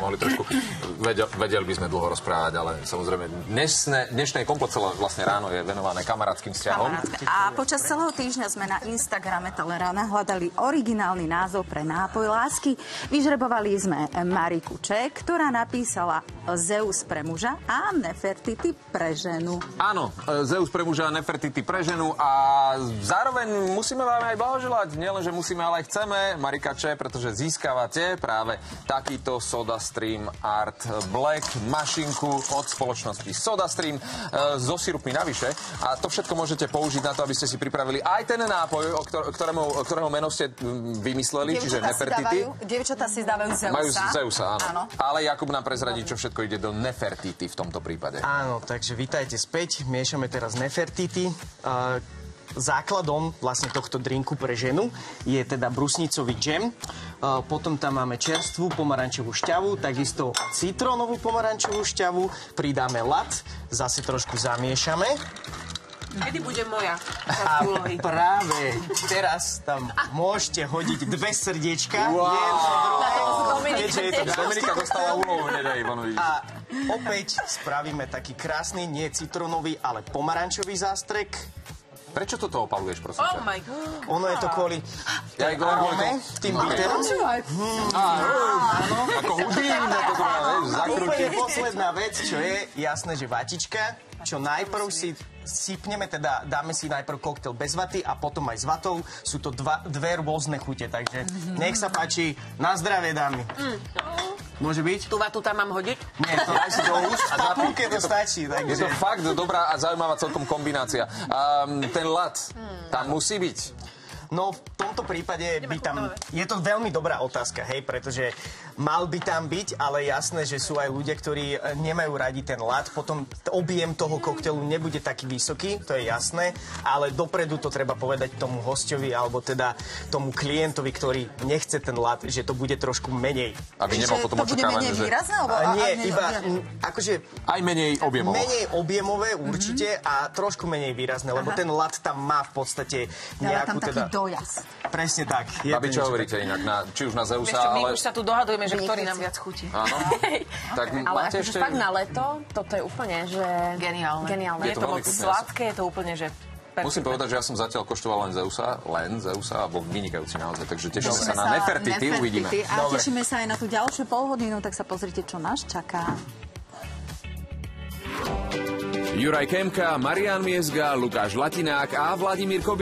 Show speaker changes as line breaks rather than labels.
mohli trošku, vedeli by sme dlho rozprávať, ale samozrejme dnešné Kompot celé vlastne ráno je venované kamarátskym vzťahom.
A počas celého týždňa sme na Instagrame Telerána hľadali originálny názov pre nápoj lásky. Vyžrebovali sme Mariku Ček, ktorá napísala Zeus pre muža a Nefertiti pre ženu.
Áno, Zeus pre muža a Nefertiti pre ženu a zároveň musíme vám aj blahoželať. Nielen, že musíme, ale aj chceme. Marika Č, pretože získavate práve takýto SodaStream Art Black mašinku od spoločnosti SodaStream so sirupmi navyše. A to všetko môžete použiť na to, aby ste si pripravili aj ten nápoj, ktorého meno ste vymysleli, čiže Nefertiti.
Dievčatá si zdávajú Zeusa.
Majú Zeusa, áno. Ale Jakub nám prezradí, čo všetko ide do Nefertiti v tomto prípade.
Áno, takže vítajte späť. Miešame teraz Nefertiti. Základom vlastne tohto drinku pre ženu je teda brusnicový džem. Potom tam máme čerstvú pomarančovú šťavu, takisto citrónovú pomarančovú šťavu. Pridáme lat, zase trošku zamiešame.
Kedy bude moja
A práve teraz tam môžete hodiť 2 srdiečka.
Dominika dostala úlohu, nedaj Ivanovič.
A opäť spravíme taký krásny, nie citrónový, ale pomarančový zástrek.
Prečo toto opaluješ, prosím ťa?
Oh my God.
Ono je to kvôli tým biterom.
Áno, ako hudín,
Úplne posledná vec, čo je jasné, že vatička, čo najprv si sypneme, teda dáme si najprv koktail bez vaty a potom aj s vatou. Sú to dve rôzne chute, takže nech sa páči. Na zdravie, dámy. Môže byť?
Tú vatu tam mám hodiť?
Nie, to aj si do úst. V papulke to stačí. Takže...
Je to fakt dobrá a zaujímavá celkom kombinácia. Ten lat tam musí byť.
No, v tomto prípade by tam... Je to veľmi dobrá otázka, hej, pretože mal by tam byť, ale jasné, že sú aj ľudia, ktorí nemajú radi ten lat. Potom objem toho koktelu nebude taký vysoký, to je jasné, ale dopredu to treba povedať tomu hosťovi, alebo teda tomu klientovi, ktorý nechce ten lat, že to bude trošku menej.
Aby nemal potom očakávanie, že...
výrazné?
Nie, iba akože...
Aj menej objemové.
Menej objemové určite a trošku menej výrazné, lebo ten lat tam má v podstate nejakú teda...
dojazd.
Presne tak.
Babi, čo hovoríte inak? Či už na Zeusa,
ale... My
ale...
už sa tu dohadujeme, že ktorý nám viac chutí.
Áno. Tak
ale
máte
akože
ešte...
fakt na leto, toto je úplne, že...
Geniálne.
Je
Je
to
to moc
veľmi chutné,
sladké, je to úplne, že...
Musím povedať, že ja som zatiaľ koštoval len Zeusa, a bol vynikajúci naozaj, takže tešíme sa na Nefertiti, uvidíme.
A tešíme sa aj na tú ďalšiu polhodinu, tak sa pozrite, čo nás čaká.
Juraj Kemka, Marián Miezga, Lukáš Latinák a Vladimír Kobyl.